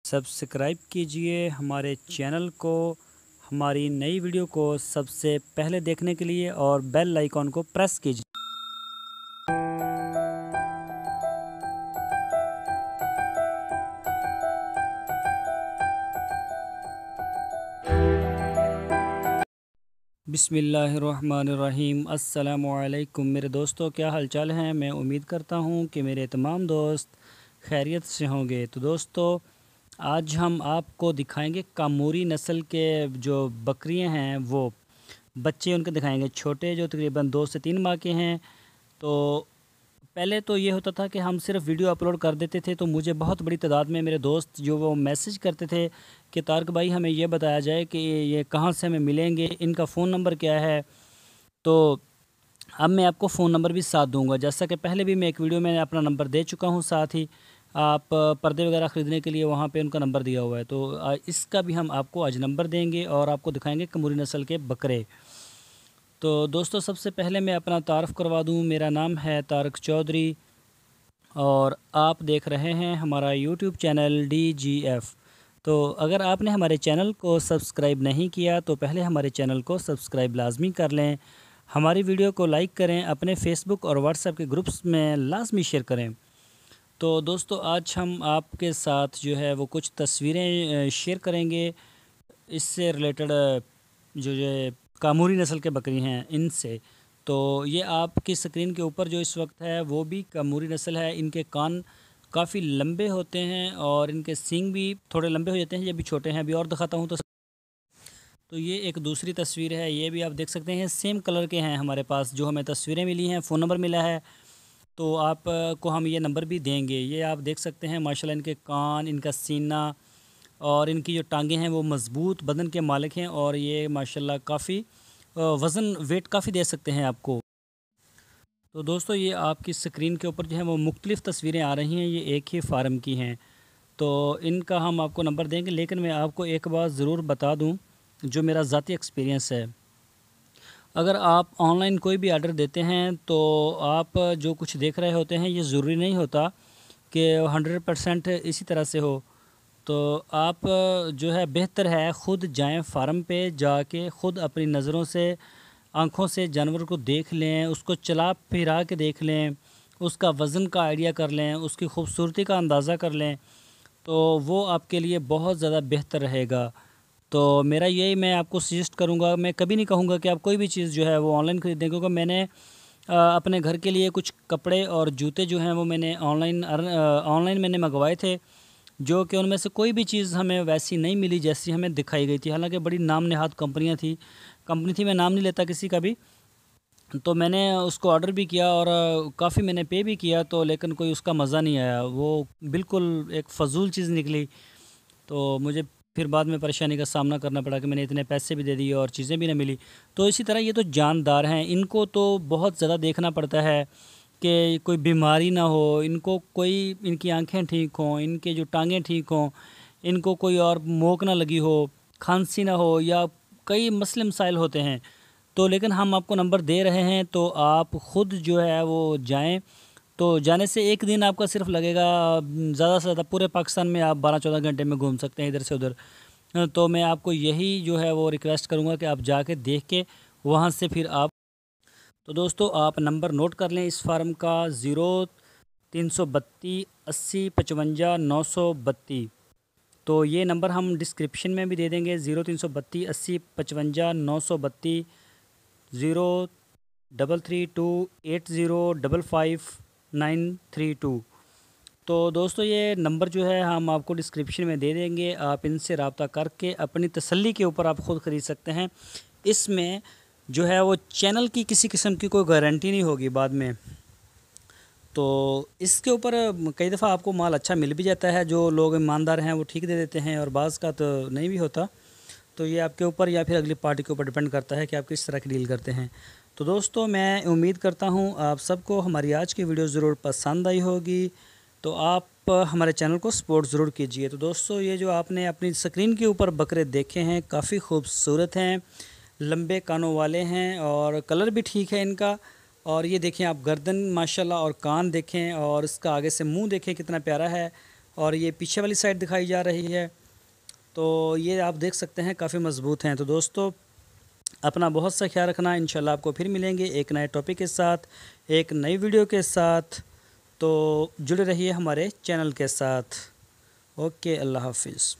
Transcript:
Subscribe कीजिए हमारे channel को, हमारी नई वीडियो को सबसे पहले देखने के लिए और बेल आइकॉन को प्रेस कीजिए। बिस्मिल्लाहिर्रहमानिर्रहीम। अस्सलामुअलैकुम मेरे दोस्तों, क्या हालचाल हैं। मैं उम्मीद करता हूं कि मेरे तमाम दोस्त खैरियत से होंगे। तो दोस्तों, आज हम आपको दिखाएंगे कामूरी नस्ल के जो बकरियां हैं, वो बच्चे उनके दिखाएंगे, छोटे जो तकरीबन 2 से 3 माह के हैं। तो पहले तो ये होता था कि हम सिर्फ वीडियो अपलोड कर देते थे, तो मुझे बहुत बड़ी तादाद में मेरे दोस्त जो वो मैसेज करते थे कि तारक भाई हमें ये बताया जाए कि ये कहाँ से हमें मिलेंगे, इनका फ़ोन नंबर क्या है। तो अब मैं आपको फ़ोन नंबर भी साथ दूंगा, जैसा कि पहले भी मैं एक वीडियो में अपना नंबर दे चुका हूँ। साथ ही आप पर्दे वगैरह ख़रीदने के लिए वहाँ पे उनका नंबर दिया हुआ है, तो इसका भी हम आपको आज नंबर देंगे और आपको दिखाएंगे कामूरी नस्ल के बकरे। तो दोस्तों, सबसे पहले मैं अपना तारफ़ करवा दूं। मेरा नाम है तारक चौधरी और आप देख रहे हैं हमारा यूट्यूब चैनल DGF। तो अगर आपने हमारे चैनल को सब्सक्राइब नहीं किया तो पहले हमारे चैनल को सब्सक्राइब लाजमी कर लें, हमारी वीडियो को लाइक करें, अपने फेसबुक और व्हाट्सएप के ग्रुप्स में लाजमी शेयर करें। तो दोस्तों, आज हम आपके साथ जो है वो कुछ तस्वीरें शेयर करेंगे इससे रिलेटेड, जो कामूरी नस्ल के बकरी हैं इनसे। तो ये आपकी स्क्रीन के ऊपर जो इस वक्त है वो भी कामूरी नस्ल है। इनके कान काफ़ी लंबे होते हैं और इनके सींग भी थोड़े लंबे हो जाते हैं। ये भी छोटे हैं, अभी और दिखाता हूँ। तो ये एक दूसरी तस्वीर है, ये भी आप देख सकते हैं। सेम कलर के हैं हमारे पास, जो हमें तस्वीरें मिली हैं, फ़ोन नंबर मिला है, तो आप को हम ये नंबर भी देंगे। ये आप देख सकते हैं माशाल्लाह, इनके कान, इनका सीना और इनकी जो टांगें हैं वो मज़बूत बदन के मालिक हैं और ये माशाल्लाह काफ़ी वज़न वेट काफ़ी दे सकते हैं आपको। तो दोस्तों, ये आपकी स्क्रीन के ऊपर जो है वो मुख्तलिफ़ तस्वीरें आ रही हैं, ये एक ही फार्म की हैं। तो इनका हम आपको नंबर देंगे, लेकिन मैं आपको एक बात ज़रूर बता दूं जो मेरा ज़ाती एक्सपीरियंस है। अगर आप ऑनलाइन कोई भी आर्डर देते हैं तो आप जो कुछ देख रहे होते हैं ये ज़रूरी नहीं होता कि 100% इसी तरह से हो। तो आप जो है बेहतर है ख़ुद जाएं फार्म पे, जाके ख़ुद अपनी नज़रों से, आँखों से जानवर को देख लें, उसको चला फिरा के देख लें, उसका वज़न का आइडिया कर लें, उसकी खूबसूरती का अंदाज़ा कर लें, तो वो आपके लिए बहुत ज़्यादा बेहतर रहेगा। तो मेरा यही मैं आपको सजेस्ट करूँगा। मैं कभी नहीं कहूँगा कि आप कोई भी चीज़ जो है वो ऑनलाइन ख़रीदें, क्योंकि मैंने अपने घर के लिए कुछ कपड़े और जूते जो हैं वो मैंने ऑनलाइन मैंने मंगवाए थे, जो कि उनमें से कोई भी चीज़ हमें वैसी नहीं मिली जैसी हमें दिखाई गई थी। हालांकि बड़ी नाम नहाद कंपनी थी, मैं नाम नहीं लेता किसी का भी। तो मैंने उसको ऑर्डर भी किया और काफ़ी मैंने पे भी किया, तो लेकिन कोई उसका मज़ा नहीं आया, वो बिल्कुल एक फ़जूल चीज़ निकली। तो मुझे फिर बाद में परेशानी का सामना करना पड़ा कि मैंने इतने पैसे भी दे दिए और चीज़ें भी ना मिली। तो इसी तरह ये तो जानदार हैं, इनको तो बहुत ज़्यादा देखना पड़ता है कि कोई बीमारी ना हो, इनको कोई, इनकी आंखें ठीक हों, इनके जो टांगें ठीक हों, इनको कोई और मोक ना लगी हो, खांसी ना हो, या कई मसले मसाइल होते हैं। तो लेकिन हम आपको नंबर दे रहे हैं, तो आप ख़ुद जो है वो जाएं। तो जाने से एक दिन आपका सिर्फ लगेगा, ज़्यादा से ज़्यादा पूरे पाकिस्तान में आप 12-14 घंटे में घूम सकते हैं इधर से उधर। तो मैं आपको यही जो है वो रिक्वेस्ट करूँगा कि आप जाके देख के वहाँ से फिर आप। तो दोस्तों, आप नंबर नोट कर लें इस फार्म का, 0332 80 55 932। तो ये नंबर हम डिस्क्रिप्शन में भी दे देंगे, 0332 80 55 932, 033280555932। तो दोस्तों, ये नंबर जो है हम आपको डिस्क्रिप्शन में दे देंगे, आप इनसे रब्ता करके अपनी तसल्ली के ऊपर आप ख़ुद ख़रीद सकते हैं। इसमें जो है वो चैनल की किसी किस्म की कोई गारंटी नहीं होगी बाद में। तो इसके ऊपर कई दफ़ा आपको माल अच्छा मिल भी जाता है, जो लोग ईमानदार हैं वो ठीक दे देते हैं, और बाज़ का तो नहीं भी होता। तो ये आपके ऊपर या फिर अगली पार्टी के ऊपर डिपेंड करता है कि आप किस तरह की डील करते हैं। तो दोस्तों, मैं उम्मीद करता हूँ आप सबको हमारी आज की वीडियो ज़रूर पसंद आई होगी, तो आप हमारे चैनल को सपोर्ट ज़रूर कीजिए। तो दोस्तों, ये जो आपने अपनी स्क्रीन के ऊपर बकरे देखे हैं काफ़ी खूबसूरत हैं, लंबे कानों वाले हैं और कलर भी ठीक है इनका। और ये देखें आप, गर्दन माशाल्लाह, और कान देखें, और इसका आगे से मुंह देखें कितना प्यारा है। और ये पीछे वाली साइड दिखाई जा रही है। तो ये आप देख सकते हैं काफ़ी मज़बूत हैं। तो दोस्तों अपना बहुत सा ख्याल रखना। इंशाल्लाह आपको फिर मिलेंगे एक नए टॉपिक के साथ, एक नई वीडियो के साथ। तो जुड़े रहिए हमारे चैनल के साथ। ओके, अल्लाह हाफिज़।